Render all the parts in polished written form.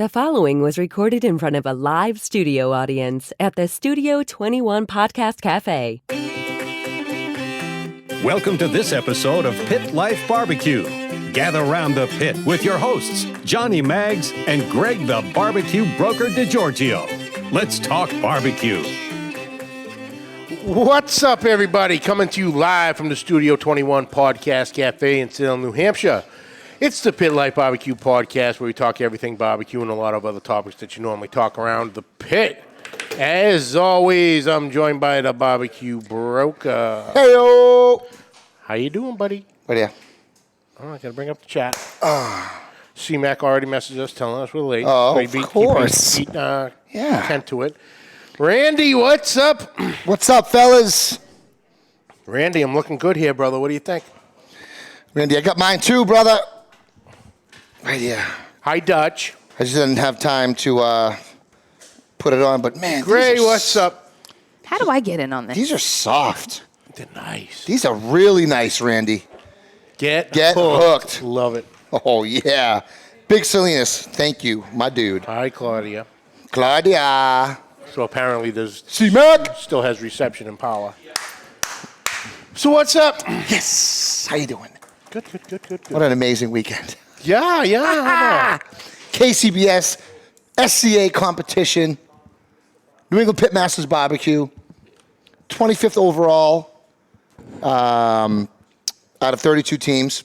The following was recorded in front of a live studio audience at the Studio 21 Podcast Café. Welcome to this episode of Pit Life BBQ. Gather round the pit with your hosts, Johnny Maggs and Greg the Barbecue Broker DiGiorgio. Let's talk barbecue. What's up, everybody? Coming to you live from the Studio 21 Podcast Café in Salem, New Hampshire. It's the Pit Life BBQ podcast where we talk everything barbecue and a lot of other topics that you normally talk around the pit. As always, I'm joined by the Barbecue Broker. Heyo! How you doing, buddy? What are you? Oh, I gotta bring up the chat. C-Mac already messaged us telling us we're late. Oh, So of course. He beat Yeah. 10 to it. Randy, what's up? What's up, fellas? Randy, I'm looking good here, brother. What do you think? Randy, I got mine too, brother. Right here. Hi, Dutch. I just didn't have time to put it on, but man, Gray, what's up? How do I get in on this? These are soft. They're nice. These are really nice, Randy. Get hooked. Love it. Oh, yeah. Big Salinas, thank you, my dude. Hi, Claudia. Claudia. So apparently there's C-Mac. still has reception and power. So what's up? Yes. How you doing? Good. What an amazing weekend. Yeah. KCBS, SCA competition, New England Pit Masters Barbecue, 25th overall out of 32 teams.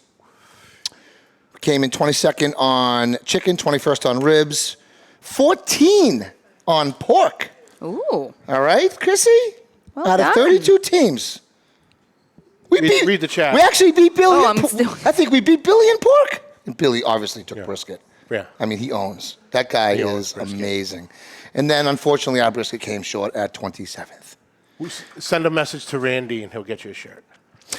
Came in 22nd on chicken, 21st on ribs, 14 on pork. Ooh. All right, Chrissy? Well out done. of 32 teams. Read the chat. We actually beat Billy. Oh, I think we beat Billy in pork. And Billy obviously took brisket. Yeah. I mean, he owns. That guy owns is brisket. amazing. And then, unfortunately, our brisket came short at 27th. Send a message to Randy and he'll get you a shirt.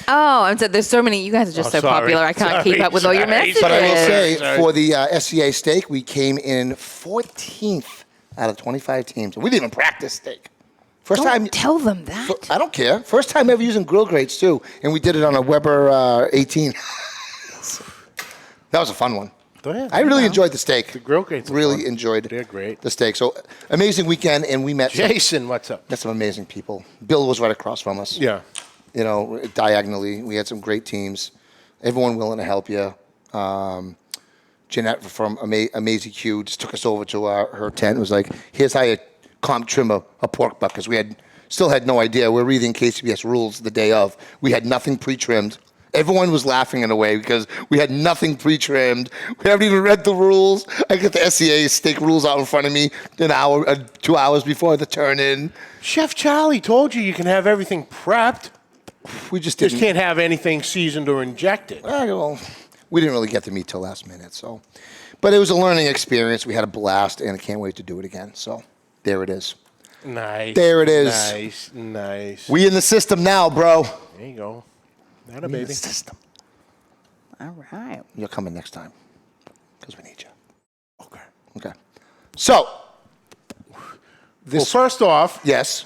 Oh, I'm sorry. There's so many. You guys are just so sorry. popular. I can't keep up with all your Sorry. messages. But I will say, Sorry. for the SCA steak, we came in 14th out of 25 teams. And we didn't even practice steak. First Don't time. tell them that. I don't care. First time ever using grill grates, too. And we did it on a Weber 18. That was a fun one. Go ahead. I really enjoyed the steak. The grill grates are Really fun. enjoyed They're great. the steak. So, amazing weekend, and we met Jason, what's up? some amazing people. Bill was right across from us. Yeah. You know, diagonally. We had some great teams. Everyone willing to help you. Jeanette from Amazing Q just took us over to her tent and was like, here's how you trim a pork butt, because we still had no idea. We're reading KCBS rules the day of. We had nothing pre-trimmed. Everyone was laughing in a way because we had nothing pre-trimmed. We haven't even read the rules. I get the SCA steak rules out in front of me an hour, 2 hours before the turn-in. Chef Charlie told you can have everything prepped. We just Just didn't. can't have anything seasoned or injected. Well, we didn't really get to meet till last minute, so. But it was a learning experience. We had a blast, and I can't wait to do it again. So there it is. Nice. There it is. Nice. We in the system now, bro. There you go. Not a We in baby. the system. All right. You're coming next time because we need you. Okay. Okay. So, Well, first off, yes.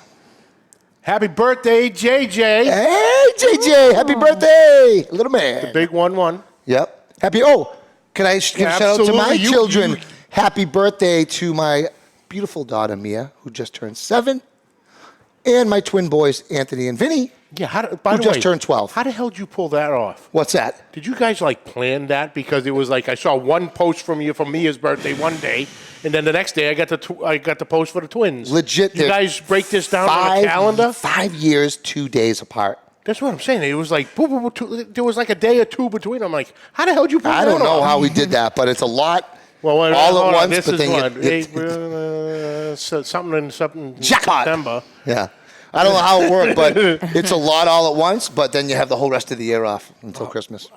happy birthday, JJ. Hey, JJ, happy birthday, little man. Big 1-1. Yep. Happy. Oh, can I give a shout out to my Absolutely. children? You- Happy birthday to my beautiful daughter, Mia, who just turned 7, and my twin boys, Anthony and Vinny, Yeah, by who the just way, turned 12. How the hell did you pull that off? What's that? Did you guys plan that? Because it was like I saw one post from you for Mia's birthday one day, and then the next day I got the post for the twins. Legit. You they're guys break this down on a calendar? 5 years, 2 days apart. That's what I'm saying. It was like there was like a day or two between. I'm like, how the hell did you pull I that don't know off? how we did that, but it's a lot. Well, all hold at on. once, This but is then what? Something Jackpot. September. Yeah. I don't know how it worked, but it's a lot all at once, but then you have the whole rest of the year off until Christmas.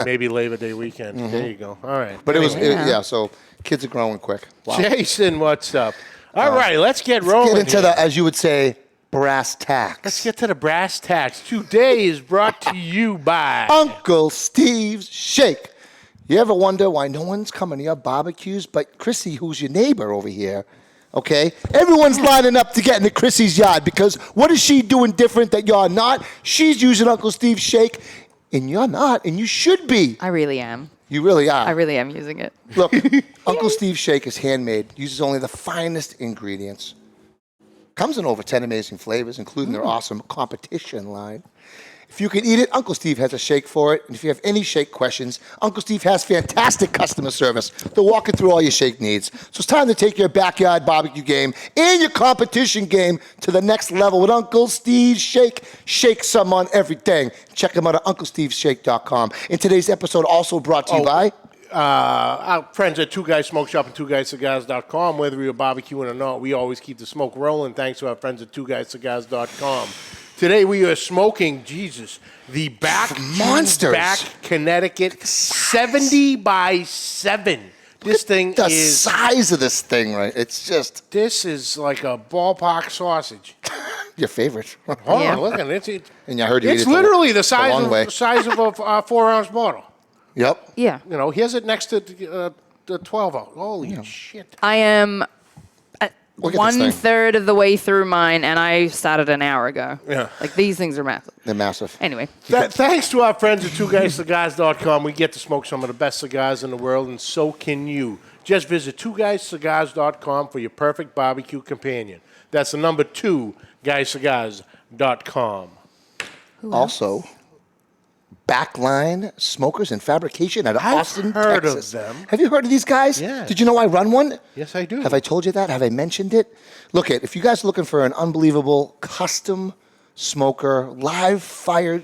Maybe Labor Day weekend. There you go. All right. But Yeah. so kids are growing quick. Wow. Jason, what's up? All right, let's get rolling. Get into here. the, as you would say, brass tacks. Let's get to the brass tacks. Today is brought to you by Uncle Steve's Shake. You ever wonder why no one's coming to your barbecues but Chrissy, who's your neighbor over here, okay? Everyone's lining up to get into Chrissy's yard because what is she doing different that you're not? She's using Uncle Steve's Shake, and you're not, and you should be. I really am. You really are. I really am using it. Look, Uncle Steve's shake is handmade, uses only the finest ingredients. Comes in over 10 amazing flavors, including their awesome competition line. If you can eat it, Uncle Steve has a shake for it. And if you have any shake questions, Uncle Steve has fantastic customer service. They'll walk you through all your shake needs. So it's time to take your backyard barbecue game and your competition game to the next level with Uncle Steve's Shake. Shake some on everything. Check them out at UncleSteve'sShake.com. And today's episode also brought to you by... our friends at Two Guys Smoke Shop and TwoGuysCigars.com. Whether you're barbecuing or not, we always keep the smoke rolling thanks to our friends at TwoGuysCigars.com. Today we are smoking, the back Connecticut 70 by 7. This thing the is... size of this thing, right? It's just... This is like a ballpark sausage. Your favorite. Hold on, look at it. And I heard you It's eat it literally the long way. size of a 4-ounce bottle. Yep. Yeah. You know, here's it next to the 12-ounce. Holy shit. I am Look at this thing. 1/3 of the way through mine, and I started an hour ago. Yeah. Like, these things are massive. They're massive. Anyway. Thanks to our friends at TwoGuysCigars.com, we get to smoke some of the best cigars in the world, and so can you. Just visit TwoGuysCigars.com for your perfect barbecue companion. That's the number 2GuysCigars.com. Also, Backline Smokers and Fabrication out of Austin, heard of Texas. them. Have you heard of these guys? Yeah. Did you know I run one? Yes, I do. Have I told you that? Have I mentioned it? Look, if you guys are looking for an unbelievable custom smoker, live fire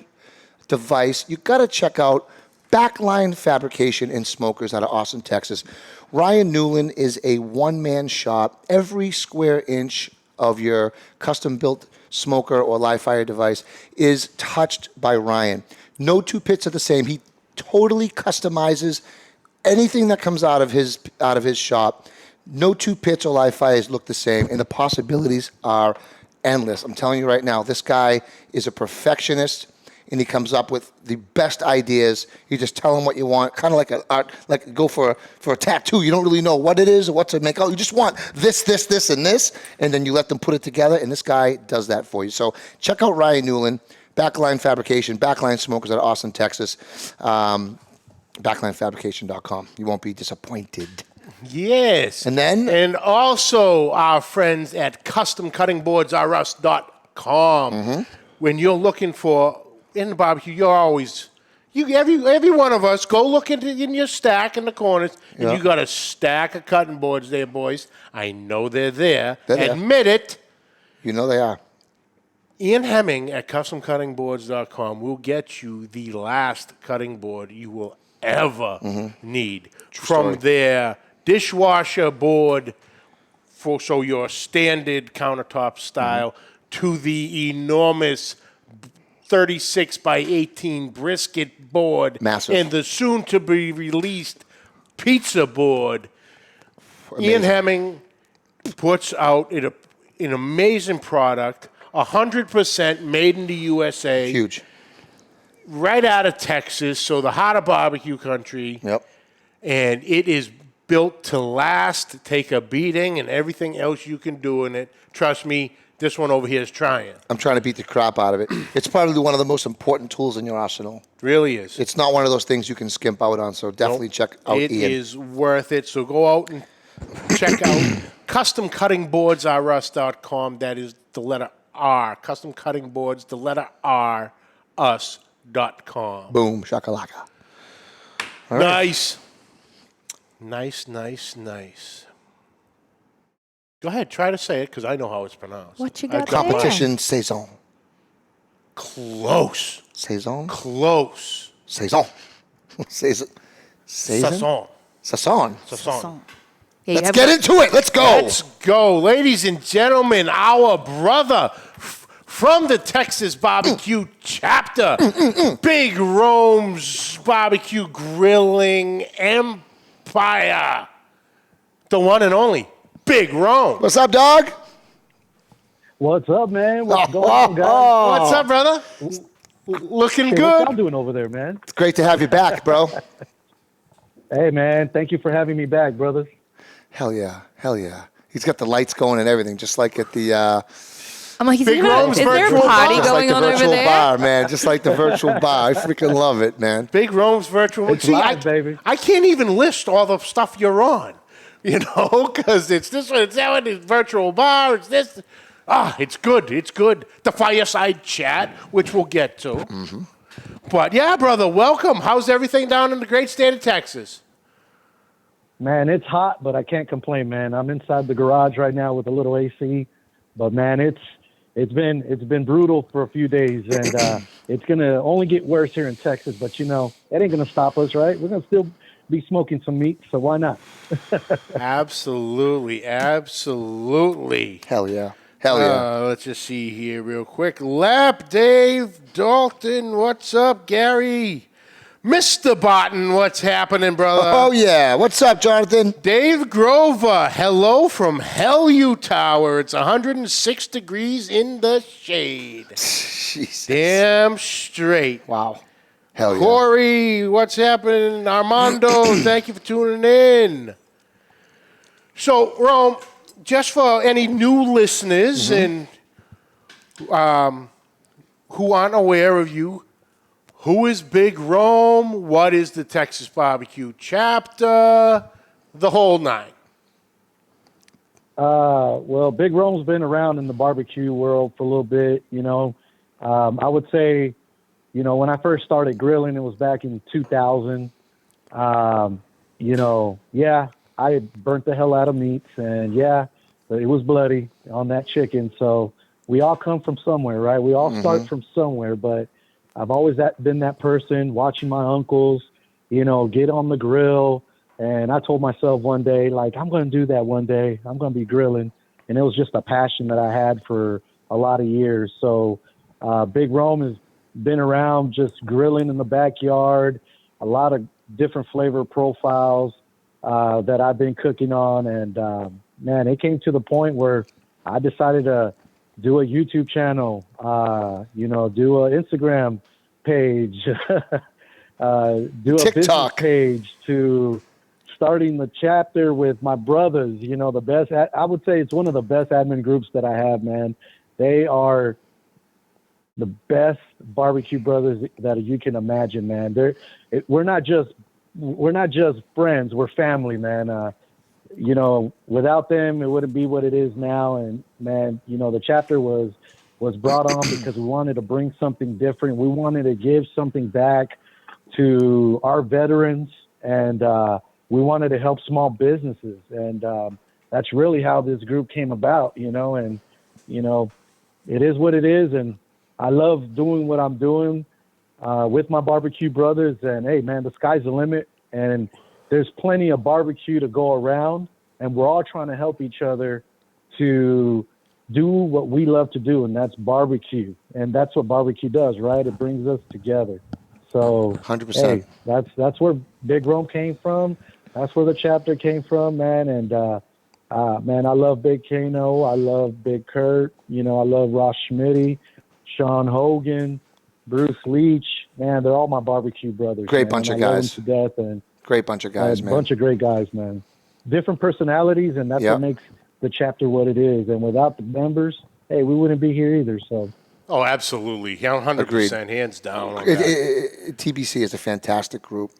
device, you got to check out Backline Fabrication and Smokers out of Austin, Texas. Ryan Newland is a one-man shop. Every square inch of your custom-built smoker or live fire device is touched by Ryan. No two pits are the same. He totally customizes anything that comes out of his shop. No two pits or live fires look the same, and the possibilities are endless. I'm telling you right now, this guy is a perfectionist, and he comes up with the best ideas. You just tell him what you want, kind of like go for a tattoo. You don't really know what it is or what to make out. You just want this, and this, and then you let them put it together, and this guy does that for you. So check out Ryan Newland. Backline Fabrication, Backline Smokers out of Austin, Texas. BacklineFabrication.com. You won't be disappointed. Yes. And also our friends at CustomCuttingBoardsRUs.com. When you're looking for, in the barbecue, you're always... Every one of us, go look in your stack in the corners, and you got a stack of cutting boards there, boys. I know they're there. Admit it. You know they are. Ian Hemming at CustomCuttingBoards.com will get you the last cutting board you will ever need. From their dishwasher board, so your standard countertop style, to the enormous 36 by 18 brisket board. Massive. And the soon-to-be-released pizza board. Amazing. Ian Hemming puts out an amazing product. 100% made in the USA. Huge. Right out of Texas, so the heart of barbecue country. Yep. And it is built to last, take a beating, and everything else you can do in it. Trust me, this one over here is trying. I'm trying to beat the crap out of it. It's probably one of the most important tools in your arsenal. It really is. It's not one of those things you can skimp out on, so definitely check out Ian. It is worth it. So go out and check out CustomCuttingBoardsRUs.com. That is the letter R. Custom Cutting Boards, the letter R, us.com. Boom, shakalaka. All Nice. Nice. Go ahead, try to say it, because I know how it's pronounced. What you got there? Competition Sazon. Close. Sazon? Close. Sazon. Sazon. Sazon. Sazon. Sazon. Yeah, Let's get into it. Let's go. Let's go. Ladies and gentlemen, our brother from the Texas BBQ Chapter, Big Rome's Barbecue Grilling Empire, the one and only Big Rome. What's up, dog? What's up, man? What's going on, guys? What's up, brother? Looking Hey, good. what y'all doing over there, man? It's great to have you back, bro. Hey, man, thank you for having me back, brothers. Hell yeah. He's got the lights going and everything, just like at the I'm like, is Big there Rome's a virtual party bar. Just going like the on over virtual there? bar, man. Just like the virtual bar. I freaking love it, man. Big Rome's virtual. It's live, baby. I can't even list all the stuff you're on, because it's this one, it's that one, it's virtual bar, it's this. It's good. It's good. The fireside chat, which we'll get to. Mm-hmm. But yeah, brother, welcome. How's everything down in the great state of Texas? Man, it's hot, but I can't complain, man. I'm inside the garage right now with a little AC, but man, it's been brutal for a few days, and it's gonna only get worse here in Texas. But it ain't gonna stop us, right? We're gonna still be smoking some meat, so why not? Absolutely. Hell yeah. Hell yeah. Let's just see here real quick. Lap Dave Dalton, what's up, Gary? Mr. Barton, what's happening, brother? Oh, yeah. What's up, Jonathan? Dave Grover, hello from Hellview Tower. It's 106 degrees in the shade. Jesus. Damn straight. Wow. Hell yeah. Corey, what's happening? Armando, thank you for tuning in. So, Rome, just for any new listeners and who aren't aware of you, who is Big Rome? What is the Texas BBQ Chapter? The whole nine. Well, Big Rome's been around in the barbecue world for a little bit. I would say, when I first started grilling, it was back in 2000. I had burnt the hell out of meats, and it was bloody on that chicken. So we all come from somewhere, right? We all start from somewhere, but I've always been that person watching my uncles, get on the grill. And I told myself one day, I'm going to do that one day. I'm going to be grilling. And it was just a passion that I had for a lot of years. So Big Rome has been around just grilling in the backyard, a lot of different flavor profiles that I've been cooking on. And, man, it came to the point where I decided to do a YouTube channel, do an Instagram page, do a TikTok business page, to starting the chapter with my brothers. The best, I would say it's one of the best admin groups that I have, man. They are the best barbecue brothers that you can imagine, man. We're not just friends, we're family, man. Without them, it wouldn't be what it is now. And man, the chapter was brought on because we wanted to bring something different. We wanted to give something back to our veterans, and we wanted to help small businesses. And that's really how this group came about, and, it is what it is. And I love doing what I'm doing with my barbecue brothers. And hey, man, the sky's the limit, and there's plenty of barbecue to go around, and we're all trying to help each other to do what we love to do, and that's barbecue. And that's what barbecue does, right? It brings us together. So 100%. Hey, that's where Big Rome came from. That's where the chapter came from, man. And man, I love Big Kano. I love Big Kurt. I love Ross Schmitty, Sean Hogan, Bruce Leach. Man, they're all my barbecue brothers. Great man. bunch of I love guys. them to death. And Great bunch of guys, a man. bunch of great guys, man. Different personalities, and that's what makes the chapter what it is. And without the members, hey, we wouldn't be here either. So. Oh, absolutely. 100%. Agreed. Hands down on TBC is a fantastic group,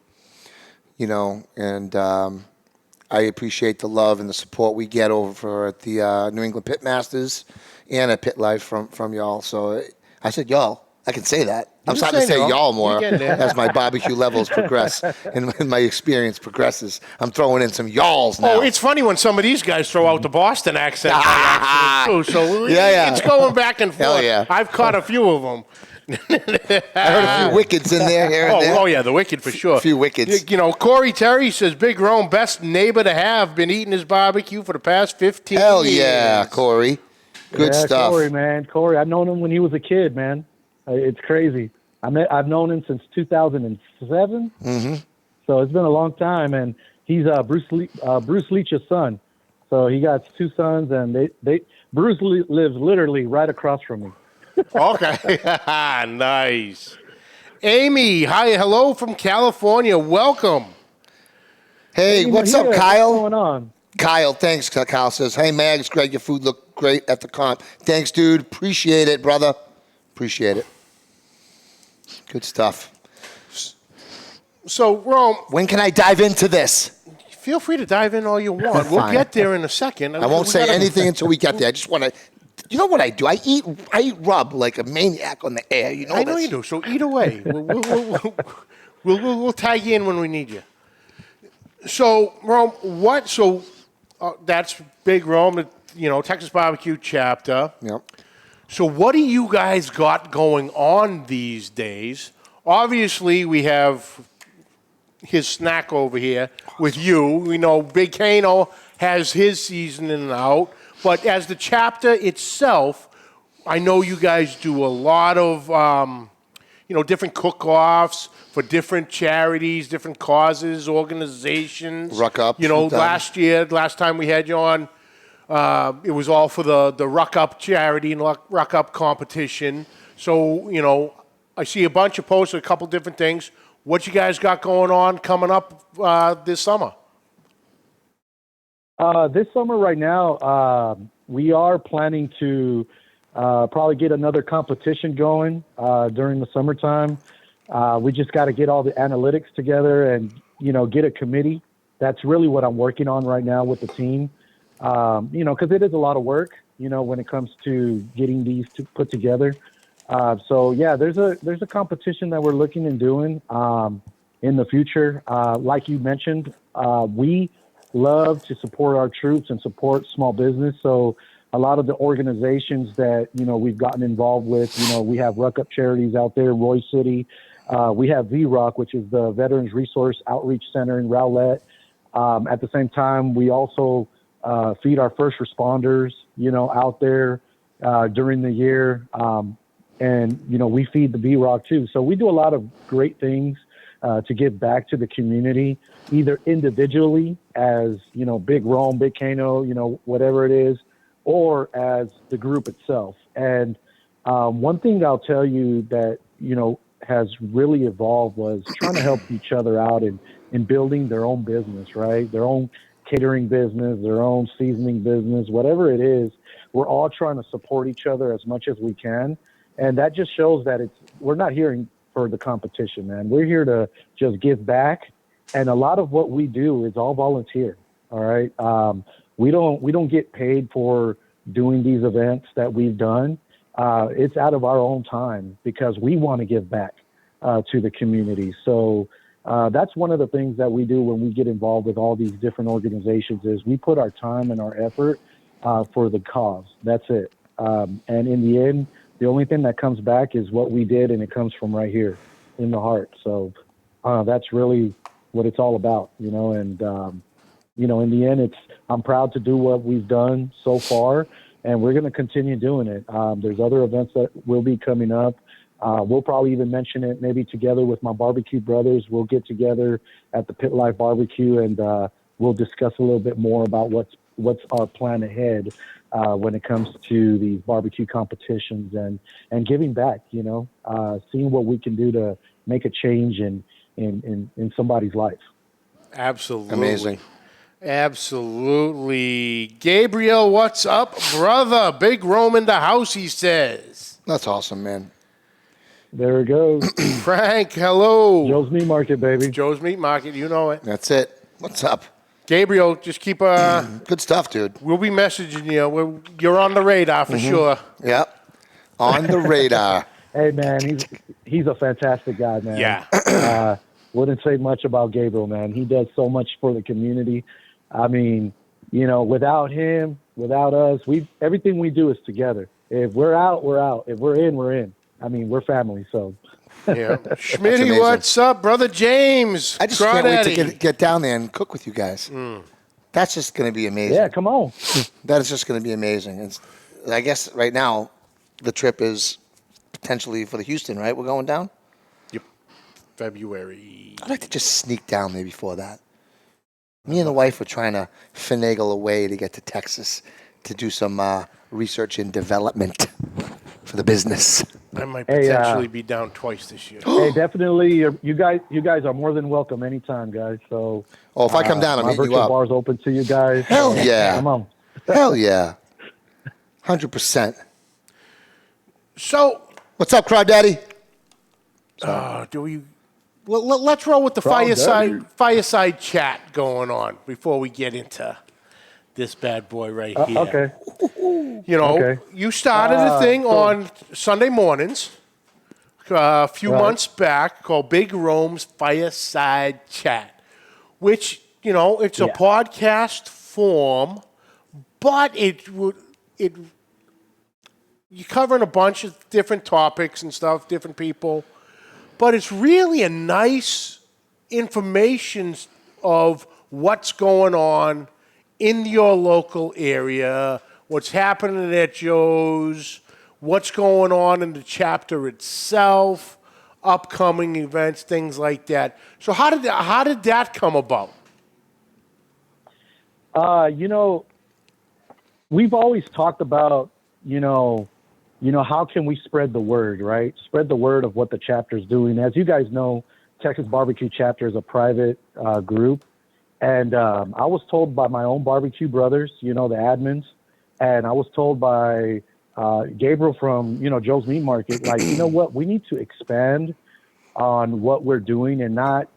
and I appreciate the love and the support we get over at the New England Pit Masters and at Pit Life from y'all. So I said y'all. I can say that. I'm starting to say y'all more as my barbecue levels progress and my experience progresses. I'm throwing in some y'alls now. Oh, it's funny when some of these guys throw out the Boston accent by accident, too. So it's going back and forth. Hell yeah. I've caught a few of them. I heard a few wickeds in there here and there. Oh, yeah, the wicked for sure. A few wickeds. Corey Terry says, Big Rome, best neighbor to have, been eating his barbecue for the past 15 Hell years. yeah, Corey. Good stuff. Corey, man. Corey, I've known him when he was a kid, man. It's crazy. I've known him since 2007. Mm-hmm. So it's been a long time, and he's Bruce Leach's son. So he got two sons, and Bruce lives literally right across from me. Okay. Nice. Amy, hello from California. Welcome. Hey, what's up, Kyle? What's going on? Kyle, thanks. Kyle says, hey, Mags, Greg, your food looked great at the comp. Thanks, dude. Appreciate it, brother. Appreciate it. Good stuff. So, Rome, When can I dive into this? feel free to dive in all you want. We'll Fine. get there in a second. I won't say anything until we get there. I just want to. You know what I do? I eat rub like a maniac on the air. You know I know this. you do. So eat away. We'll tag you in when we need you. So, Rome, what? So that's Big Rome, Texas BBQ Chapter. Yep. So what do you guys got going on these days? Obviously, we have his snack over here with you. We know Big Kano has his season in and out. But as the chapter itself, I know you guys do a lot of, different cook-offs for different charities, different causes, organizations. Ruck Up. Last time we had you on, it was all for the Ruck Up charity and Ruck Up competition. So, I see a bunch of posts, a couple different things. What you guys got going on coming up this summer? This summer right now, we are planning to probably get another competition going during the summertime. We just got to get all the analytics together and, get a committee. That's really what I'm working on right now with the team. Because it is a lot of work, when it comes to getting these put together. There's a competition that we're looking and doing in the future. Like you mentioned, we love to support our troops and support small business. So a lot of the organizations that, we've gotten involved with, we have Ruck Up Charities out there, Roy City. We have VROC, which is the Veterans Resource Outreach Center in Rowlett. At the same time, we also feed our first responders, out there during the year. We feed the VROC too. So we do a lot of great things to give back to the community, either individually as, Big Rome, Big Kano, whatever it is, or as the group itself. And one thing I'll tell you that, has really evolved was trying to help each other out in building their own business, right? Their own catering business, their own seasoning business, whatever it is. We're all trying to support each other as much as we can. And that just shows that we're not here for the competition, man. We're here to just give back. And a lot of what we do is all volunteer. All right. We don't get paid for doing these events that we've done. It's out of our own time because we want to give back to the community. So that's one of the things that we do when we get involved with all these different organizations is we put our time and our effort for the cause. That's it. And in the end, the only thing that comes back is what we did, and it comes from right here in the heart. So that's really what it's all about, and, in the end, I'm proud to do what we've done so far, and we're going to continue doing it. There's other events that will be coming up. We'll probably even mention it maybe together with my barbecue brothers. We'll get together at the Pit Life BBQ, and we'll discuss a little bit more about what's our plan ahead when it comes to these barbecue competitions and giving back, seeing what we can do to make a change in somebody's life. Absolutely. Amazing. Absolutely. Gabriel, what's up, brother? Big Rome in the house, he says. That's awesome, man. There it goes. Frank, hello. Joe's Meat Market, baby. Joe's Meat Market, you know it. That's it. What's up? Gabriel, just keep Good stuff, dude. we'll be messaging you. You're on the radar for sure. Yep. On the radar. Hey, man, he's a fantastic guy, man. Yeah. Wouldn't say much about Gabriel, man. He does so much for the community. I mean, without him, without us, everything we do is together. If we're out, we're out. If we're in, we're in. I mean, we're family, so. Yeah. Schmitty, what's up, brother James? I just can't wait to get down there and cook with you guys. That's just going to be amazing. Yeah, come on. That is just going to be amazing. I guess right now the trip is potentially for the Houston, right? We're going down? Yep. February. I'd like to just sneak down there before that. Me and the wife were trying to finagle a way to get to Texas to do some research and development for the business. I might potentially be down twice this year. Hey, definitely. You guys are more than welcome anytime, guys. So. Oh, if I come down, I'm my hitting you virtual up. bar's open to you guys. Hell so, yeah. Come on. Hell yeah. 100%. So, What's up, Crawdaddy? let's roll with the Daddy. fireside chat going on before we get into this bad boy right here. Okay. You know, Okay. you started a thing on Sunday mornings a few Right. months back called Big Rome's Fireside Chat, which, you know, it's a Yeah. podcast form, but you're covering a bunch of different topics and stuff, different people, but it's really a nice information of what's going on in your local area, what's happening at Joe's, what's going on in the chapter itself, upcoming events, things like that. So how did that come about? You know, we've always talked about, how can we spread the word, right? Spread the word of what the chapter's doing. As you guys know, Texas BBQ Chapter is a private group. And I was told by my own barbecue brothers, the admins, and I was told by Gabriel from, Joe's Meat Market, like, you know what, we need to expand on what we're doing and not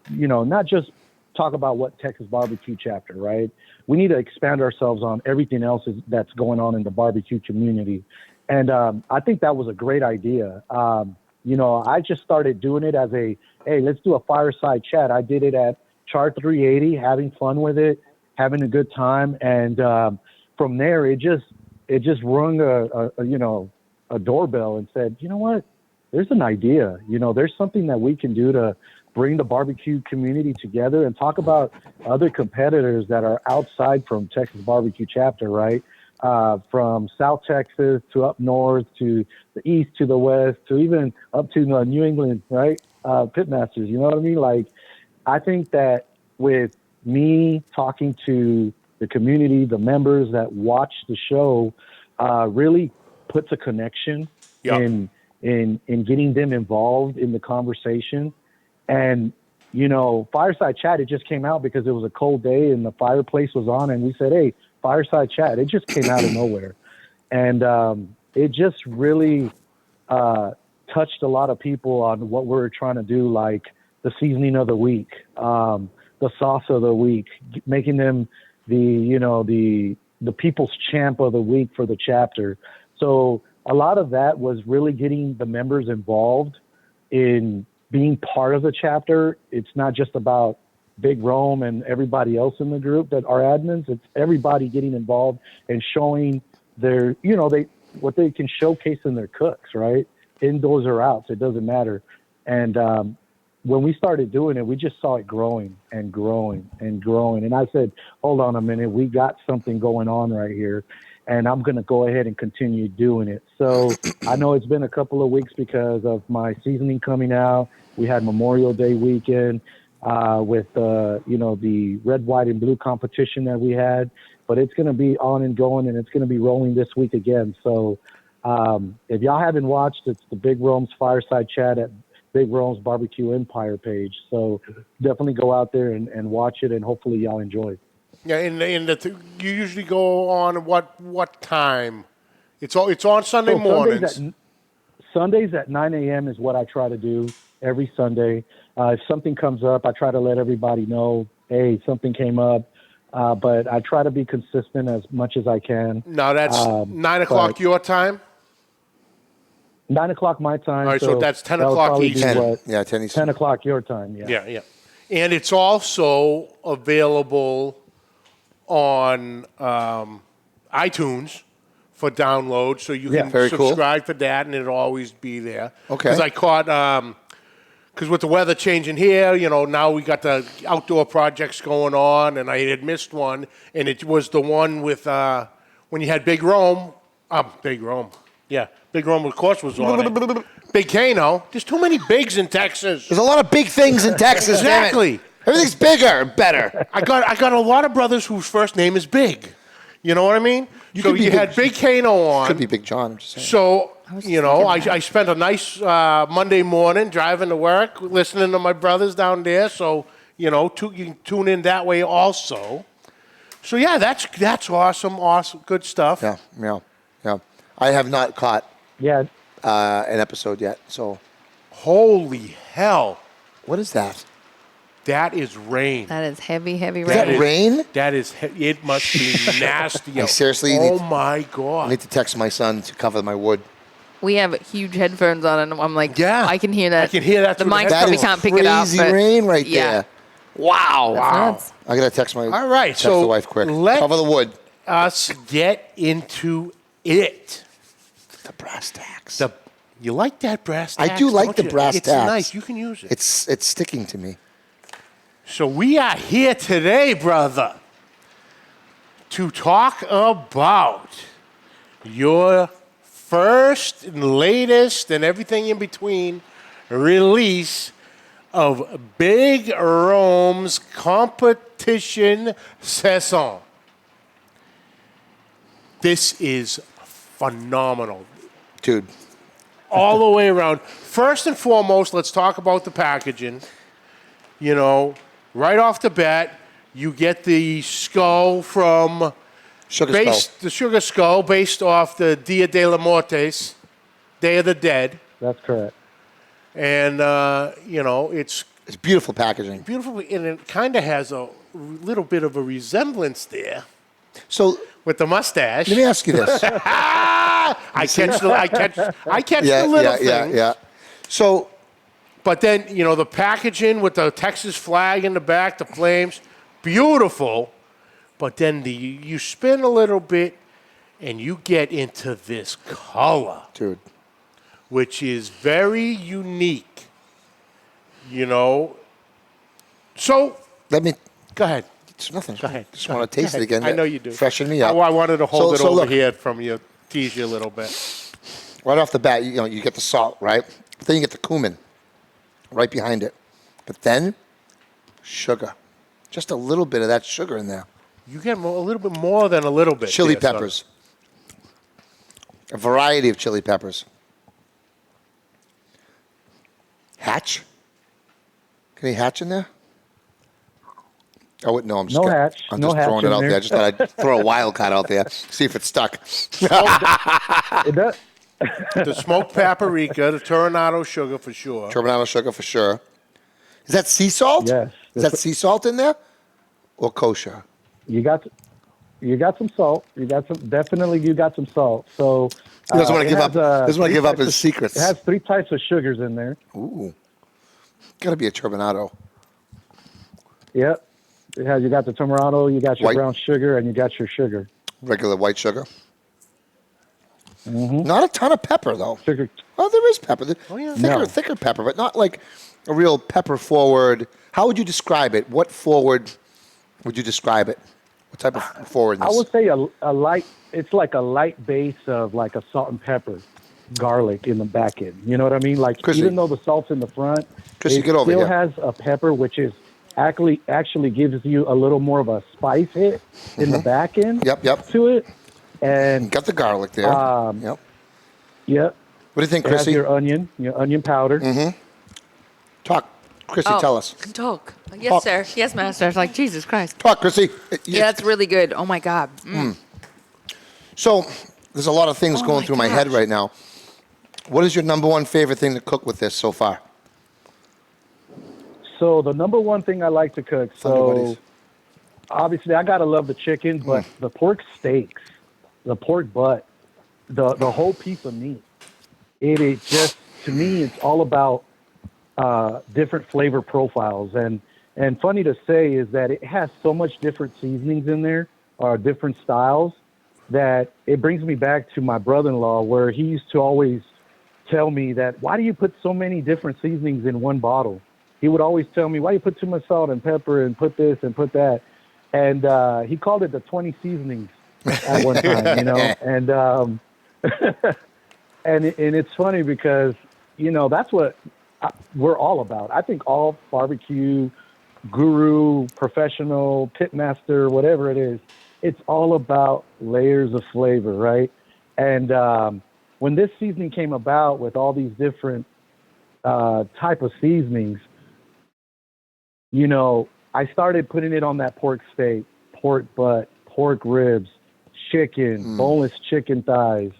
just talk about what Texas BBQ Chapter, right? We need to expand ourselves on everything else that's going on in the barbecue community. And I think that was a great idea. I just started doing it as hey, let's do a fireside chat. I did it at Chart 380, having fun with it, having a good time. And from there, it just rung a doorbell and said, you know what, there's an idea. There's something that we can do to bring the barbecue community together and talk about other competitors that are outside from Texas BBQ Chapter, right? From South Texas to up north to the east to the west to even up to New England, right? Pitmasters, you know what I mean? Like, I think that with me talking to the community, the members that watch the show, really puts a connection in getting them involved in the conversation. And, fireside chat, it just came out because it was a cold day and the fireplace was on and we said, hey, fireside chat. It just came out of nowhere. And it just really touched a lot of people on what we're trying to do, like the seasoning of the week, the sauce of the week, making them the people's champ of the week for the chapter. So a lot of that was really getting the members involved in being part of the chapter. It's not just about Big Rome and everybody else in the group that are admins. It's everybody getting involved and showing their, what they can showcase in their cooks, right? Indoors or outs, it doesn't matter. And when we started doing it, we just saw it growing and growing and growing. And I said, hold on a minute, we got something going on right here. And I'm going to go ahead and continue doing it. So I know it's been a couple of weeks because of my seasoning coming out. We had Memorial Day weekend with, the red, white, and blue competition that we had. But it's going to be on and going, and it's going to be rolling this week again. So if y'all haven't watched, it's the Big Rome's Fireside Chat at Big Rome's Barbecue Empire page. So definitely go out there and watch it, and hopefully y'all enjoy it. Yeah, you usually go on what time? It's on Sunday mornings. Sundays at 9 a.m. is what I try to do every Sunday. If something comes up, I try to let everybody know, hey, something came up. But I try to be consistent as much as I can. Now that's 9 o'clock your time? 9 o'clock my time. All right, so that's 10 o'clock Eastern. 10 Eastern. 10 o'clock your time, yeah. Yeah. And it's also available on iTunes for download, so you can subscribe for that, and it'll always be there. Okay. Because I caught, because with the weather changing here, now we got the outdoor projects going on, and I had missed one, and it was the one with when you had Big Rome. Yeah, Big Rome, of course, was on it. Big Kano. There's too many bigs in Texas. There's a lot of big things in Texas. Exactly. Everything's bigger, better. I got a lot of brothers whose first name is Big. You know what I mean? So you had Big Kano on. Could be Big John. I'm just saying. So, I spent a nice Monday morning driving to work, listening to my brothers down there. So, you can tune in that way also. So, yeah, that's awesome. Awesome. Good stuff. Yeah. I have not caught Yeah. an episode yet. So, Holy hell. what is that? That is rain. That is heavy, heavy Is rain. that rain? That is, it must be nasty. I seriously Oh need- my I God. need to text my son to cover my wood. We have huge headphones on, and I'm like, Yeah. I can hear that. I can hear that The through the mic headphones. probably That is can't pick it up. crazy but rain right yeah. there. Wow. That's nuts. I got to text my All right, text so the wife quick. let- Cover the wood. Us get into it. The brass tacks. You like that brass I tacks, do like don't the you? brass it's tacks. nice. You can use it. It's sticking to me. So we are here today, brother, to talk about your first and latest and everything in between release of Big Rome's Competition Sazon. This is phenomenal. Dude, All the way around. First and foremost, let's talk about the packaging. You know, right off the bat, you get the skull from sugar skull. the sugar skull based off the Dia de la Muertes, Day of the Dead, That's correct. and you know it's It's beautiful packaging. beautiful, and it kind of has a little bit of a resemblance there So with the mustache. let me ask you this. I catch the little things. yeah. So But then, you know, the packaging with the Texas flag in the back, the flames, beautiful. But then you spin a little bit and you get into this color, dude, which is very unique, you know. So, let me. go ahead. It's nothing. Go ahead. Just Go want to ahead. taste Go it again. ahead. I know you do. Freshen me up. I wanted to hold it over look, here from you, tease you a little bit. right off the bat, you get the salt, right? But then you get the cumin right behind it. But then sugar. Just a little bit of that sugar in there. You get a little bit more than a little bit. Chili there, son. peppers. A variety of chili peppers. Hatch? Any hatch in there? Oh, no, I'm just, No hatch. I'm No just hatch throwing it in out there. there. I just thought I'd throw a wild card out there, see if it's stuck. It does. The smoked paprika, the Toronado sugar for sure. Turbinado sugar for sure. Is that sea salt? Yes. Is that sea salt in there? Or kosher? You got some salt. You got some salt. So He doesn't want to it give has, up. Doesn't want to three give up types his of- secrets. It has 3 types of sugars in there. Ooh, got to be a turbinado. Yep. You got the Toronado, you got your White. brown sugar, and you got your sugar. Regular white sugar. Not a ton of pepper though. Sugar. Oh, there is pepper. yeah. Thicker pepper, but not like a real pepper forward. How would you describe it? What forward would you describe it? What type of forwardness? I would say a light. It's like a light base of like a salt and pepper, garlic in the back end. You know what I mean? Like Chrissy. even though the salt's in the front, Chrissy, it get over still here. has a pepper, which is actually gives you a little more of a spice hit in the back end. Yep. To it, and Got the garlic there. Yep. yep. What do you think, It has Chrissy? your onion powder. Talk. Chrissy, Oh, tell us. Talk. Yes, Talk. sir. Yes, master. It's like, Jesus Christ. Talk, Chrissy. Yeah, that's really good. Oh, my God. So there's a lot of things going my through my head gosh. right now. What is your number one favorite thing to cook with this so far? So the number one thing I like to cook. Thunder So Buddies. obviously I gotta love the chicken, but the pork steaks, the pork butt, the whole piece of meat. It is just, to me, it's all about different flavor profiles. And funny to say is that it has so much different seasonings in there, or different styles, that it brings me back to my brother-in-law, where he used to always tell me that, why do you put so many different seasonings in one bottle? He would always tell me, why you put too much salt and pepper and put this and put that? And he called it the 20 seasonings at one time, you know? And and it's funny because, you know, that's what we're all about. I think all barbecue guru, professional, pit master, whatever it is, it's all about layers of flavor, right? And when this seasoning came about with all these different type of seasonings, you know, I started putting it on that pork steak, pork butt, pork ribs, chicken, boneless chicken thighs,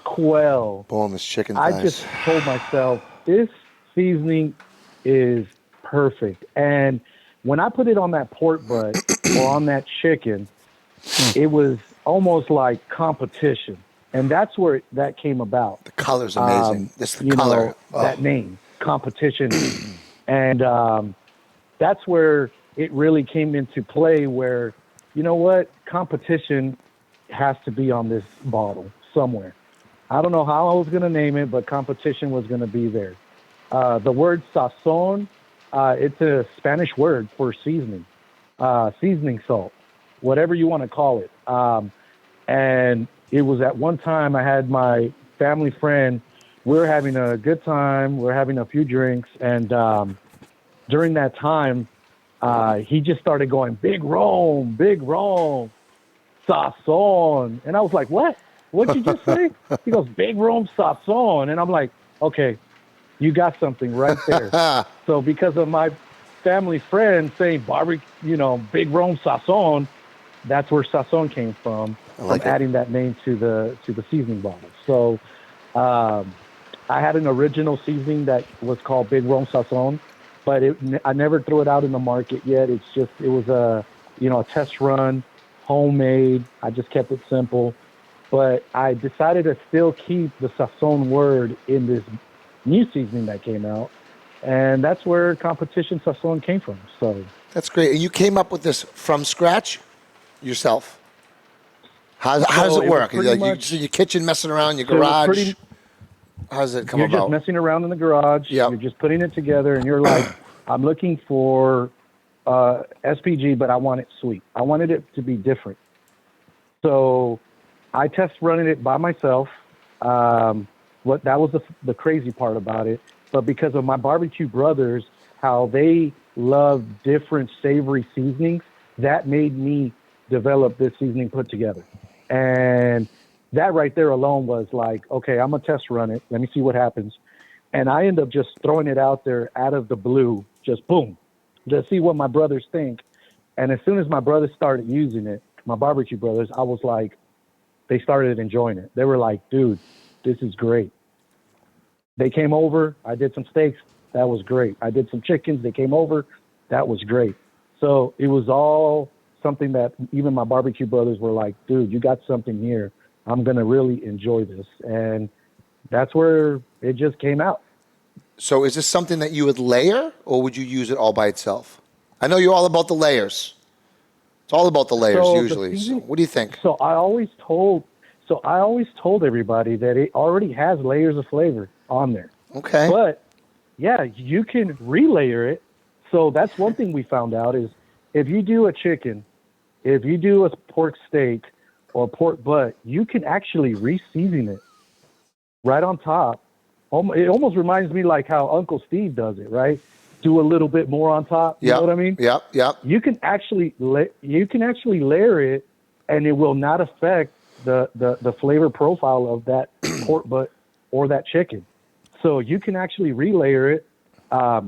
quail. Boneless chicken thighs. I just told myself, this seasoning is perfect. And when I put it on that pork butt or on that chicken, it was almost like competition. And that's where that came about. The color's amazing. The color. That name, competition. And that's where it really came into play where, you know what, competition has to be on this bottle somewhere. I don't know how I was going to name it, but competition was going to be there. The word sazon, it's a Spanish word for seasoning, seasoning salt, whatever you want to call it. And it was at one time I had my family friend, we were having a good time, we were having a few drinks, and during that time, he just started going, big Rome, sazon. And I was like, what? What'd you just say? He goes, big Rome sazon. And I'm like, okay, you got something right there. So because of my family friend saying big Rome sazon, that's where sazon came from adding that name to the seasoning bottle. So I had an original seasoning that was called Big Rome Sazon, but I never threw it out in the market yet. It was a test run, homemade. I just kept it simple. But I decided to still keep the sazon word in this new seasoning that came out. And that's where Competition Sazon came from. So that's great. And you came up with this from scratch yourself? How does it work? Your kitchen messing around, your garage? How does it come about? You're just messing around in the garage. Yep. You're just putting it together, and you're like, I'm looking for SPG, but I want it sweet. I wanted it to be different. So I test running it by myself. That was the crazy part about it. But because of my barbecue brothers, how they love different savory seasonings, that made me develop this seasoning put together. And that right there alone was like, okay, I'm going to test run it. Let me see what happens. And I end up just throwing it out there out of the blue, just boom, to see what my brothers think. And as soon as my brothers started using it, my barbecue brothers, I was like, they started enjoying it. They were like, dude, this is great. They came over. I did some steaks. That was great. I did some chickens. They came over. That was great. So it was all something that even my barbecue brothers were like, dude, you got something here. I'm going to really enjoy this. And that's where it just came out. So is this something that you would layer, or would you use it all by itself? I know you're all about the layers. It's all about the layers usually. So what do you think? So I always told everybody that it already has layers of flavor on there. Okay. But yeah, you can relayer it. So that's one thing we found out is if you do a chicken, if you do a pork steak or pork butt, you can actually re-season it right on top. It almost reminds me like how Uncle Steve does it, right? Do a little bit more on top. You know what I mean? Yep. You can actually layer it, and it will not affect the flavor profile of that pork butt or that chicken. So you can actually relayer it.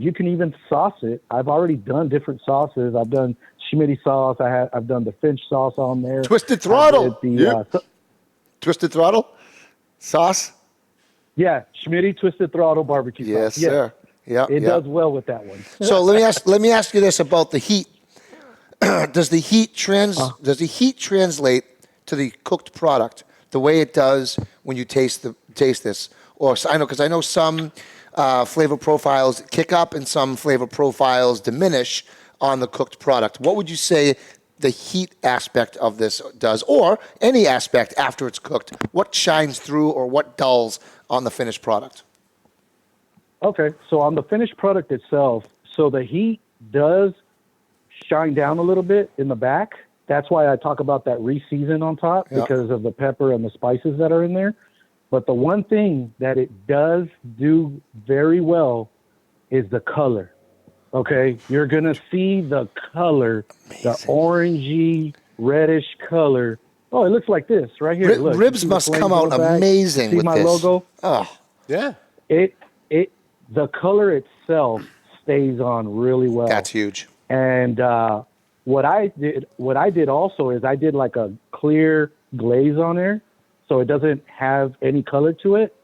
You can even sauce it. I've already done different sauces. I've done Schmitty sauce. I've done the Finch sauce on there. Twisted Throttle. Twisted Throttle sauce. Yeah, Schmitty Twisted Throttle barbecue sauce. Yes, sir. Yeah, it does well with that one. So let me ask you this about the heat. Does the heat translate to the cooked product the way it does when you taste this? Or I know some flavor profiles kick up and some flavor profiles diminish on the cooked product. What would you say the heat aspect of this does, or any aspect after it's cooked? What shines through or what dulls on the finished product? Okay, so on the finished product itself, so the heat does shine down a little bit in the back. That's why I talk about that re-season on top, because of the pepper and the spices that are in there. But the one thing that it does do very well is the color. Okay, you're going to see the color, the orangey, reddish color. Oh, it looks like this right here. Look, ribs must come out amazing with this. See my logo? Oh, yeah. The color itself stays on really well. That's huge. And what I did also is I did like a clear glaze on there. so it doesn't have any color to it,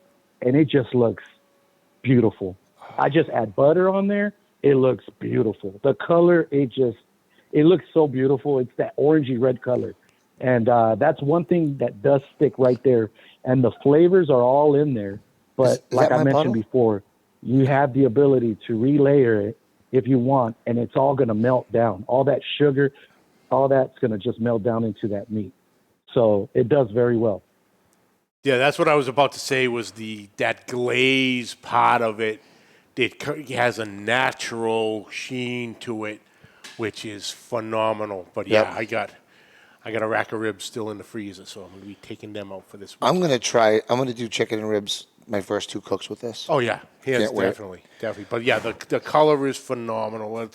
and it just looks beautiful. I just add butter on there. It looks beautiful. The color, it looks so beautiful. It's that orangey red color. And that's one thing that does stick right there. And the flavors are all in there. But like I mentioned before, you have the ability to relayer it if you want, and it's all going to melt down. All that sugar, all that's going to just melt down into that meat. So it does very well. Yeah, that's what I was about to say was that glaze part of it. It has a natural sheen to it, which is phenomenal. But yeah, I got a rack of ribs still in the freezer, so I'm going to be taking them out for this week. I'm going to do chicken and ribs, my first 2 cooks with this. Oh, yeah. Yes, definitely. But yeah, the color is phenomenal.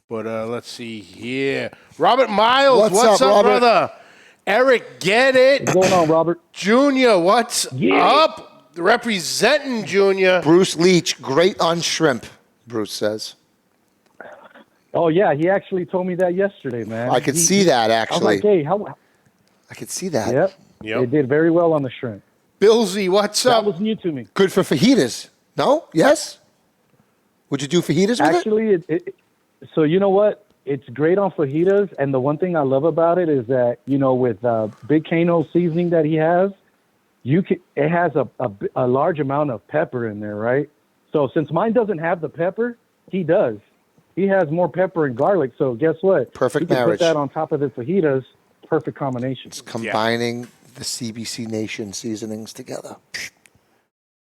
But let's see here. Robert Miles, what's up, brother? Eric, get it. What's going on, Robert? Junior, what's up? Representing Junior. Bruce Leach, great on shrimp, Bruce says. Oh, yeah. He actually told me that yesterday, man. I could see that, actually. I was like, hey, how? I could see that. Yep. They did very well on the shrimp. Billsy, what's up? That was new to me. Good for fajitas. No? Yes? Would you do fajitas with Actually, so you know what? It's great on fajitas, and the one thing I love about it is that, with Big Kano seasoning that he has, it has a large amount of pepper in there, right? So since mine doesn't have the pepper, he does. He has more pepper and garlic, so guess what? Perfect marriage. marriage. Put that on top of the fajitas, perfect combination. It's combining the CBC Nation seasonings together.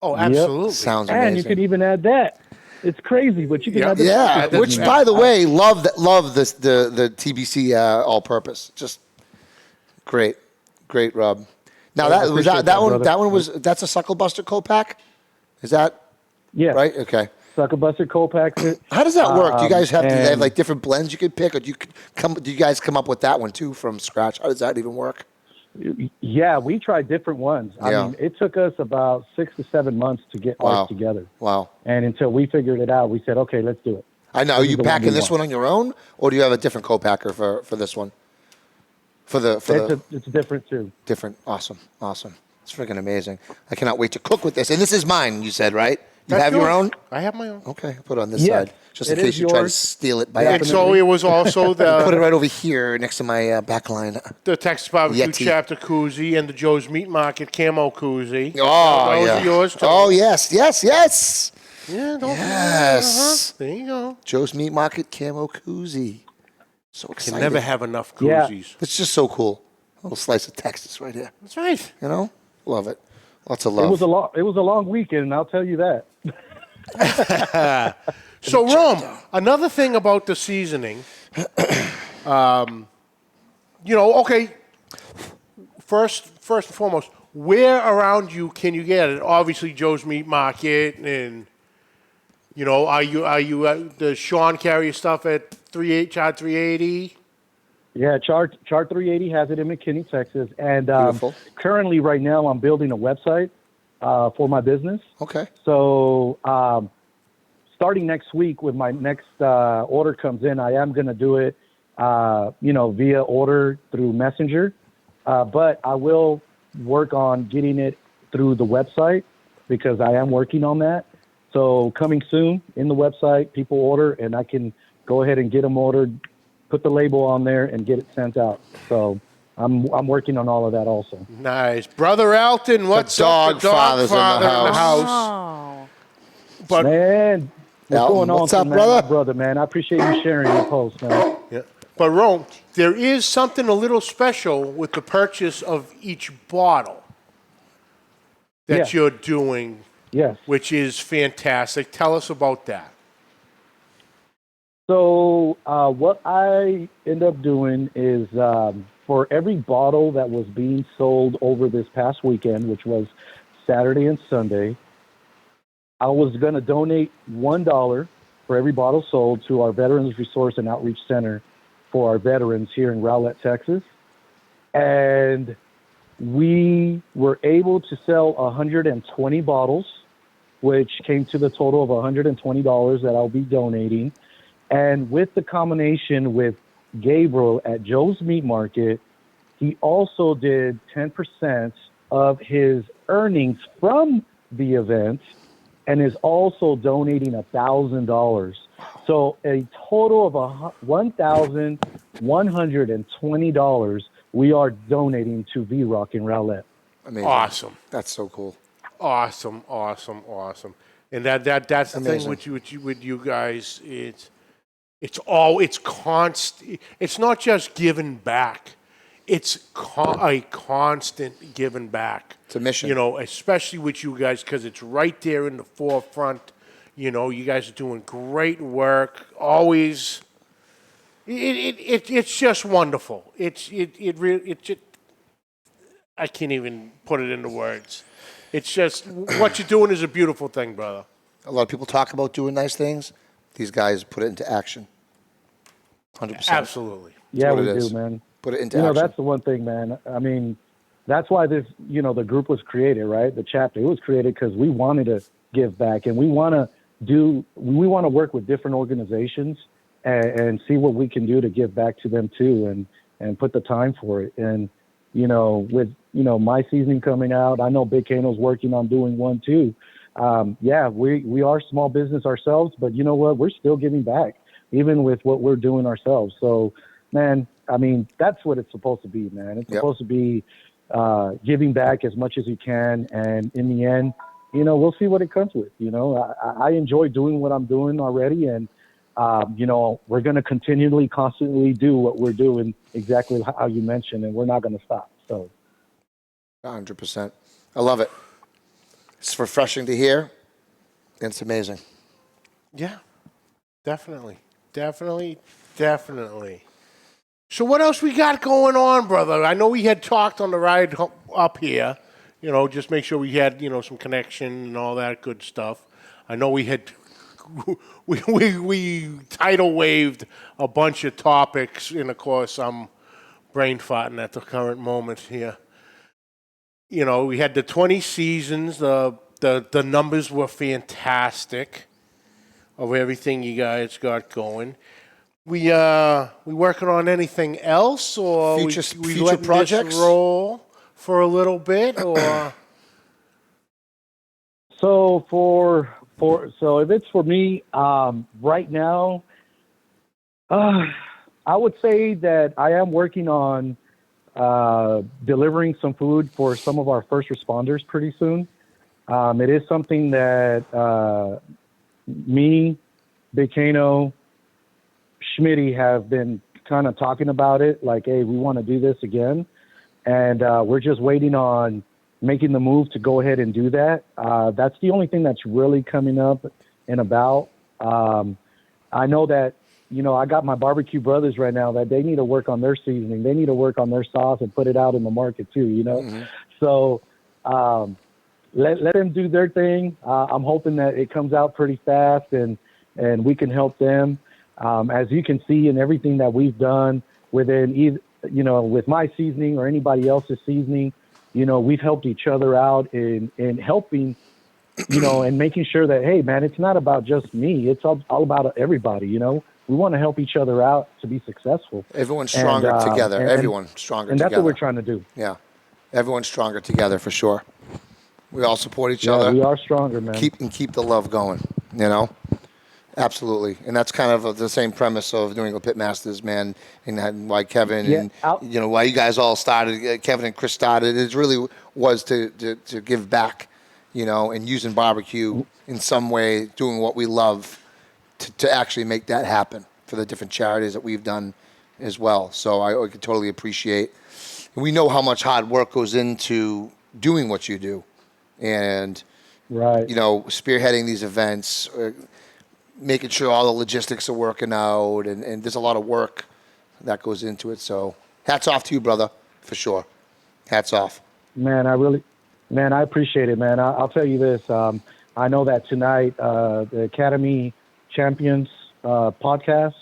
Oh, absolutely. Yep. Sounds amazing. And you could even add that. It's crazy, but you can add that. Yeah, which, by the way, love the TBC all-purpose. Just great, Rob. Now that's a Suckle Buster co-pack? Is that right? Okay. Suckle Buster co-pack. How does that work? Do you guys have like different blends you could pick, or do you guys come up with that one too from scratch? How does that even work? Yeah, we tried different ones. I mean, it took us about 6 to 7 months to get ours together. Wow. And until we figured it out, we said, okay, let's do it. I know. Are you packing this one on your own, or do you have a different co-packer for this one? It's different too. Different. Awesome. It's freaking amazing. I cannot wait to cook with this. And this is mine, you said, right? You have your own? I have my own. Okay, put it on this side, just in case you try to steal it by accident. So it was also the... Put it right over here next to my back line. The Texas BBQ Chapter koozie and the Joe's Meat Market camo koozie. Oh, those are yours too. Oh, yes. Yeah, there you go. Joe's Meat Market camo koozie. So excited. Can never have enough koozies. Yeah. It's just so cool. A little slice of Texas right here. That's right. Love it. Lots of love. It was a long weekend, I'll tell you that. So, Rome, another thing about the seasoning, okay, first and foremost, where around you can you get it? Obviously, Joe's Meat Market, and, are you does Sean carry your stuff at Chart 380? Yeah, Chart 380 has it in McKinney, Texas. And currently, right now, I'm building a website for my business. Okay. So starting next week, when my next order comes in, I am going to do it, via order through Messenger. But I will work on getting it through the website because I am working on that. So coming soon in the website, people order, and I can go ahead and get them ordered, put the label on there, and get it sent out. So I'm working on all of that also. Nice. Brother Alton, what's up? The dog father in the house. Oh. But man, what's going on? What's up, brother? Brother, man. I appreciate you sharing your post, man. Yeah. But, Rome, there is something a little special with the purchase of each bottle that you're doing, which is fantastic. Tell us about that. So what I end up doing is for every bottle that was being sold over this past weekend, which was Saturday and Sunday, I was going to donate $1 for every bottle sold to our Veterans Resource and Outreach Center for our veterans here in Rowlett, Texas. And we were able to sell 120 bottles, which came to the total of $120 that I'll be donating. And with the combination with Gabriel at Joe's Meat Market, he also did 10% of his earnings from the event and is also donating $1,000. So a total of $1,120 we are donating to V-Rock in Rowlett. Amazing. Awesome. That's so cool. Awesome. And that's the Amazing. thing with you guys. It's constant. It's not just giving back. It's a constant giving back. It's a mission. You know, especially with you guys because it's right there in the forefront. You know, you guys are doing great work. Always. It's just wonderful. I can't even put it into words. It's just what you're doing is a beautiful thing, brother. A lot of people talk about doing nice things. These guys put it into action. 100%. Absolutely. Yeah, what we it is. do, man. Put it into You know, action. that's the one thing, man. I mean, that's why this, you know, the group was created, right? The chapter. It was created because we wanted to give back, and we want to work with different organizations and see what we can do to give back to them too, and put the time for it. And you know, with my seasoning coming out, I know Big Kano's working on doing one too. Yeah, we are small business ourselves, but you know what? We're still giving back, even with what we're doing ourselves. So, man, I mean, that's what it's supposed to be, man. It's supposed to be giving back as much as you can, and in the end, you know, we'll see what it comes with. You know, I enjoy doing what I'm doing already, and you know, we're going to constantly do what we're doing, exactly how you mentioned, and we're not going to stop. So, 100%. I love it. It's refreshing to hear. And it's amazing. Yeah, definitely. So what else we got going on, brother? I know we had talked on the ride up here, you know, just make sure we had, you know, some connection and all that good stuff. I know we had, we tidal waved a bunch of topics, and of course I'm brain farting at the current moment here. You know, we had the 20 seasons, the numbers were fantastic of everything you guys got going. We working on anything else, or we future letting projects? this roll for a little bit, or so if it's for me, right now, I would say that I am working on delivering some food for some of our first responders pretty soon. It is something that me, Big Kano, Schmitty have been kind of talking about it, like, hey, we want to do this again. And we're just waiting on making the move to go ahead and do that. That's the only thing that's really coming up and about. I know that, you know, I got my barbecue brothers right now that they need to work on their seasoning. They need to work on their sauce and put it out in the market too, you know? Mm-hmm. So let them do their thing. I'm hoping that it comes out pretty fast and we can help them. As you can see in everything that we've done within either, you know, with my seasoning or anybody else's seasoning, you know, we've helped each other out in helping, you know, and making sure that, hey, man, it's not about just me. It's all about everybody, you know. We want to help each other out to be successful. Everyone's stronger together. Everyone's stronger and together. And that's what we're trying to do. Yeah. Everyone's stronger together for sure. We all support each Yeah, other. we are stronger, man. Keep the love going, you know? Absolutely. And that's kind of the same premise of New England Pit Masters, man, and why Kevin and, you know, why you guys all started, Kevin and Chris started. It really was to give back, you know, and using barbecue in some way, doing what we love to actually make that happen for the different charities that we've done as well. So I can totally appreciate. And we know how much hard work goes into doing what you do. And, you know, spearheading these events, making sure all the logistics are working out, and there's a lot of work that goes into it. So hats off to you, brother, for sure. Hats off. Man, I appreciate it, man. I'll tell you this. I know that tonight, the Academy Champions podcast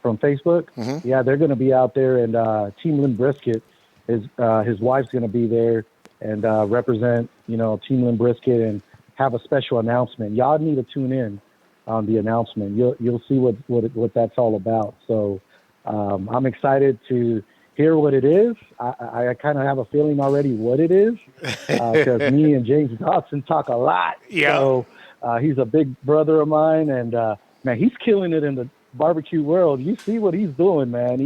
from Facebook, yeah, they're going to be out there, and Team Lynn Brisket, his wife's going to be there and represent, you know, Team Lynn Brisket and have a special announcement. Y'all need to tune in on the announcement. You'll see what that's all about. So I'm excited to hear what it is. I kind of have a feeling already what it is because me and James Dodson talk a lot. Yeah. So he's a big brother of mine, and man, he's killing it in the barbecue world. You see what he's doing, man.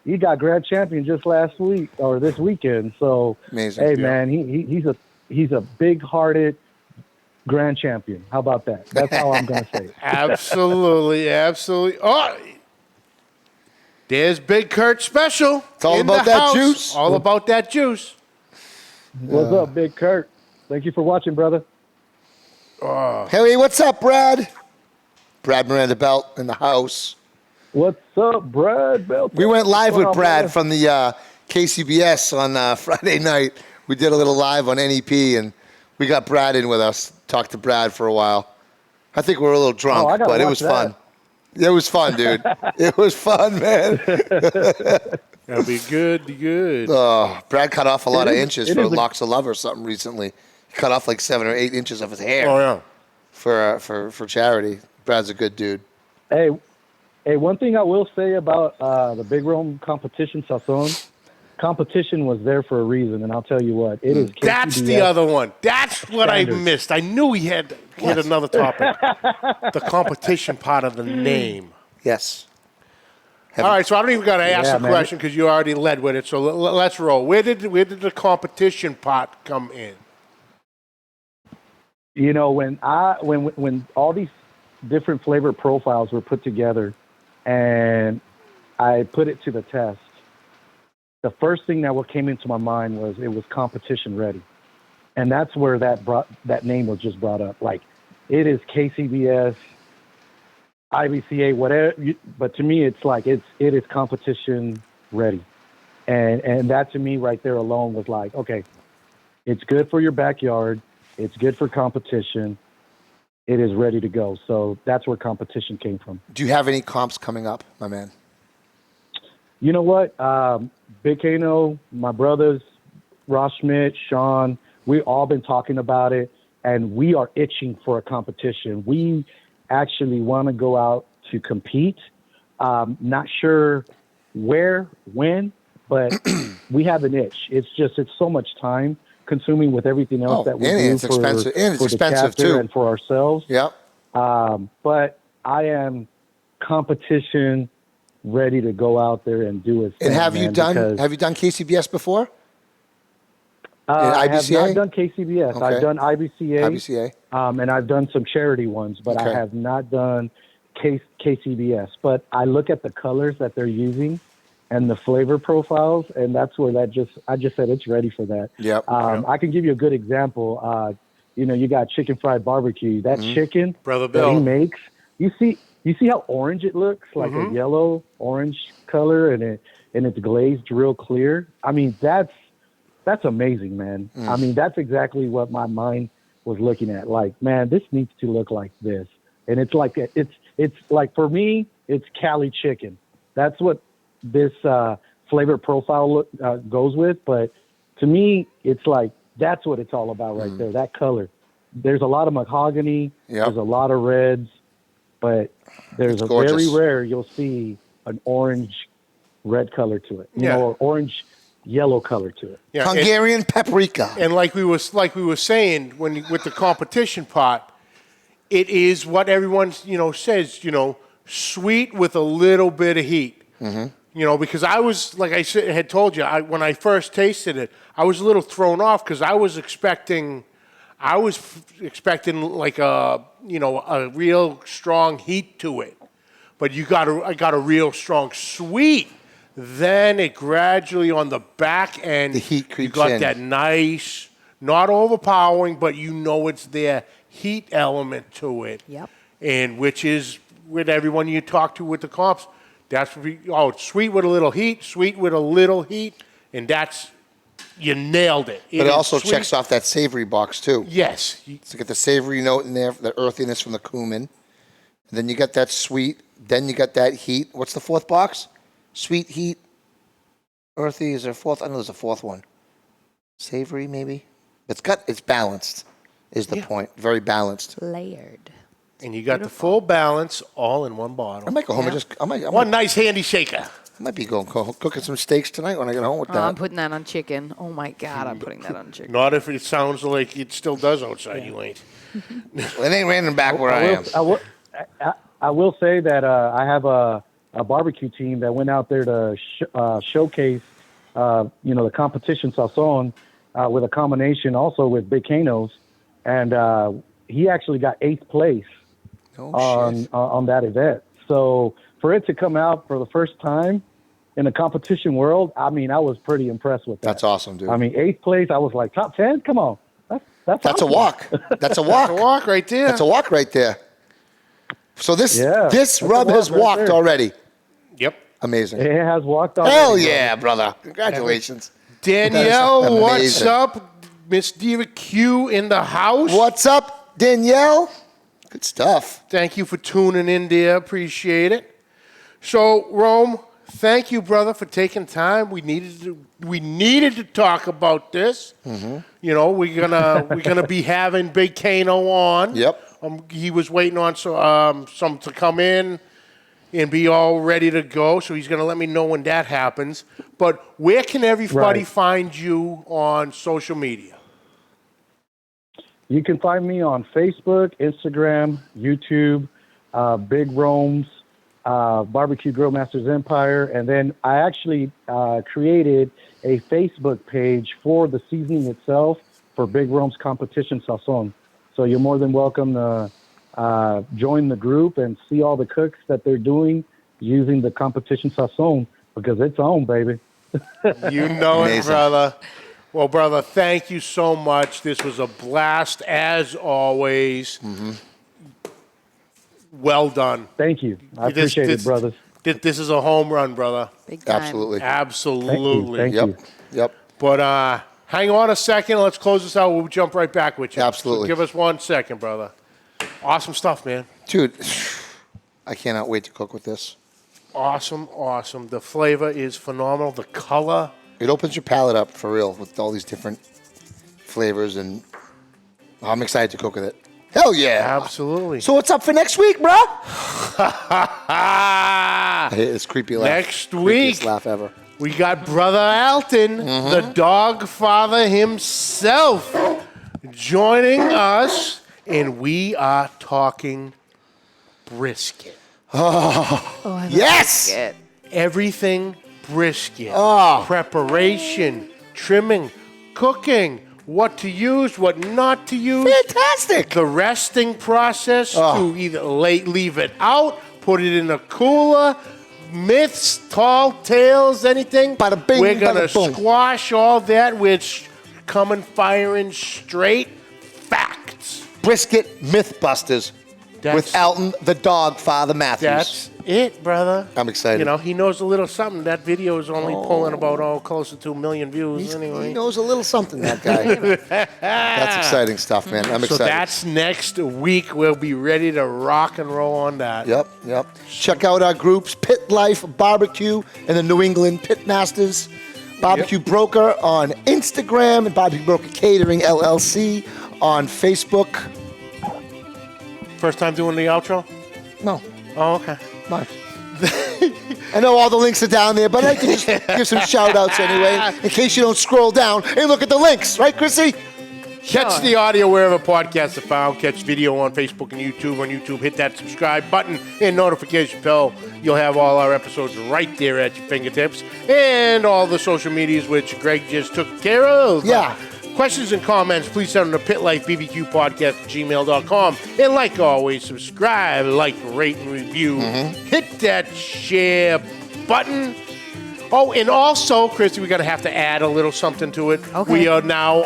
He got grand champion just last week or this weekend. So Amazing. hey, man, he's a big-hearted grand champion. How about that? That's how I'm going to say it. Absolutely, absolutely. Oh, there's Big Kurt Special. It's all in about the that house. juice. All about that juice. What's up, Big Kurt? Thank you for watching, brother. Hey, what's up, Brad? Brad Miranda Belt in the house. What's up, Brad? We went live What's with up, Brad brother? from the KCBS on Friday night. We did a little live on NEP, and we got Brad in with us. Talked to Brad for a while. I think we were a little drunk, I gotta but it watch was that. fun. It was fun, dude. It was fun, man. That'll be good. Brad cut off a lot of is- inches it for is a- Locks of Love or something recently. He cut off like 7 or 8 inches of his hair Oh, yeah. for charity. Brad's a good dude. Hey, one thing I will say about the Big Rome Competition Sazon, competition was there for a reason, and I'll tell you what, it is That's the KCBS. other one. That's what Standards. I missed. I knew he had hit another topic. The competition part of the name. Yes. All right, so I don't even got to ask Yeah, the man. question because you already led with it. So let's roll. Where did the competition part come in? You know, when all these different flavor profiles were put together, and I put it to the test, the first thing that came into my mind was it was competition ready, and that's where that name was just brought up. Like, it is KCBS, IBCA, whatever. But to me, it's like it is competition ready, and that to me right there alone was like, okay, it's good for your backyard, it's good for competition, it is ready to go. So that's where competition came from. Do you have any comps coming up, my man? You know what? Big Kano, my brothers, Ross Schmidt, Sean, we've all been talking about it, and we are itching for a competition. We actually want to go out to compete. Not sure where, when, but we have an itch. It's so much time consuming with everything else that we and do it's expensive. And it's for the expensive, chapter too. and for ourselves. Yep. But I am competition ready to go out there and do it. And have you done KCBS before? I have IBCA? not done KCBS. Okay. I've done IBCA. IBCA. And I've done some charity ones, but Okay. I have not done KCBS. But I look at the colors that they're using and the flavor profiles, and that's where I just said it's ready for that. Yep. I can give you a good example. You got chicken fried barbecue. That chicken Brother that Bill. he makes, you see how orange it looks, like a yellow orange color, and it's glazed real clear. I mean, that's amazing, man. I mean, that's exactly what my mind was looking at. Like, man, this needs to look like this. And it's like it's like, for me, it's Cali chicken. That's what this flavor profile goes with. But to me, it's like that's what it's all about right there. That color. There's a lot of mahogany. Yep. There's a lot of reds, but there's It's a gorgeous. very rare you'll see an orange red color to it. You Yeah. know, or orange yellow color to it. Yeah, Hungarian paprika. and like we were saying with the competition part, it is what everyone says. Sweet with a little bit of heat. Because I was, like I had told you, when I first tasted it, I was a little thrown off because I was expecting like a real strong heat to it, but I got a real strong sweet. Then it gradually on the back end, The heat you creeps got in. that nice, not overpowering, but it's there heat element to it. Yep. And which is with everyone you talk to with the comps, that's it's sweet with a little heat, and you nailed it. But it is also sweet. checks off that savory box, too. Yes. So you get the savory note in there, the earthiness from the cumin. And then you got that sweet. Then you got that heat. What's the fourth box? Sweet, heat, earthy. Is there a fourth? I know there's a fourth one. Savory, maybe? It's balanced, is the point. Very balanced. Layered. And you got the full balance all in one bottle. I might go home and One nice handy shaker. I might be going cooking some steaks tonight when I get home with that. I'm putting that on chicken. Oh my God, I'm putting that on chicken. Not if it sounds like it still does outside. You ain't. Well, it ain't raining back where I am. I will say that I have a barbecue team that went out there to showcase, the Competition Sazon with a combination also with Big Canos, and he actually got 8th place on that event. So for it to come out for the first time in the competition world, I mean, I was pretty impressed with that. That's awesome, dude. I mean, 8th place, I was like, top 10? Come on. That's a awesome. walk. That's a walk. That's a walk right there. That's a walk right there. So this rub has right walked there. already. Yep. Amazing. It has walked already. Hell yeah, brother. Congratulations. Danielle, what's amazing. up? Miss Diva Q in the house. What's up, Danielle? Good stuff. Thank you for tuning in, dear. Appreciate it. So, Rome, thank you, brother, for taking time. We needed to talk about this. Mm-hmm. We're gonna be having Big Kano on. Yep. He was waiting on some to come in and be all ready to go. So he's gonna let me know when that happens. But where can everybody find you on social media? You can find me on Facebook, Instagram, YouTube, Big Rome's Barbecue Grill Masters Empire, and then I actually created a Facebook page for the seasoning itself for Big Rome's Competition Sazon. So you're more than welcome to join the group and see all the cooks that they're doing using the Competition Sazon, because it's on, baby. You know it, Amazing. brother. Well, brother, thank you so much. This was a blast, as always. Mm-hmm. Well done. Thank you. I appreciate it, brothers. This is a home run, brother. Big time. Absolutely. Absolutely. Thank you. Yep. But hang on a second. Let's close this out. We'll jump right back with you. Absolutely. So give us 1 second, brother. Awesome stuff, man. Dude, I cannot wait to cook with this. Awesome. The flavor is phenomenal. The color. It opens your palate up for real with all these different flavors, and I'm excited to cook with it. Hell yeah. Absolutely. So what's up for next week, bro? I hate this creepy laugh. Next week. Creepiest laugh ever. We got Brother Alton, the dog father himself, joining us, and we are talking brisket. Oh, I love Yes! brisket. Everything brisket. Oh. Preparation, trimming, cooking, what to use, what not to use. Fantastic. The resting process to either leave it out, put it in a cooler, myths, tall tales, anything. Bada bing, We're going to bada boom. squash all that with coming firing straight facts. Brisket Mythbusters with Alton, the dog father Matthews. That's it, brother. I'm excited. He knows a little something. That video is only pulling about close to 2 million views anyway. He knows a little something, that guy. That's exciting stuff, man. I'm So excited. that's next week. We'll be ready to rock and roll on that. Yep. Check out our groups, Pit Life BBQ and the New England Pit Masters Barbecue Broker on Instagram, and Barbecue Broker Catering LLC on Facebook. First time doing the outro? No, Oh, okay. not. I know all the links are down there, but I can just give some shout outs anyway, in case you don't scroll down and look at the links. Right, Chrissy? Catch the audio wherever podcasts are found. Catch video on Facebook and YouTube. On YouTube, hit that subscribe button and notification bell. You'll have all our episodes right there at your fingertips. And all the social medias, which Greg just took care of. Yeah. Questions and comments, please send them to pitlifebbqpodcast@gmail.com. And like always, subscribe, like, rate, and review. Hit that share button. Oh, and also, Christy, we're going to have to add a little something to it. Okay. We are now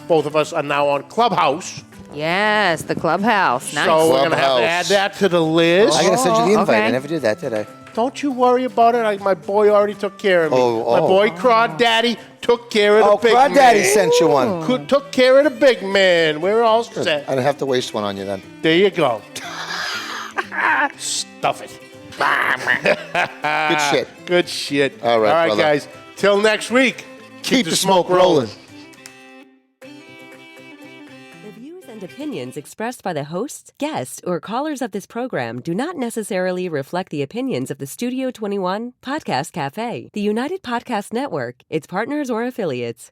both of us are now on Clubhouse. Yes, the clubhouse. Nice. So we're going to have to Clubhouse. add that to the list. I gotta send you the invite. okay. I never did that, did I? Don't you worry about it. My boy already took care of me. Oh, My oh. boy Crawd Daddy took care of Oh, the big man. Daddy sent you one. Took care of the big man. We're all set. I don't have to waste one on you then. There you go. Stuff it. Good shit. Good shit. All right, brother. guys. Till next week. Keep the smoke rolling. The views views and opinions expressed by the hosts, guests, or callers of this program do not necessarily reflect the opinions of the Studio 21 Podcast Café, the United Podcast Network, its partners, or affiliates.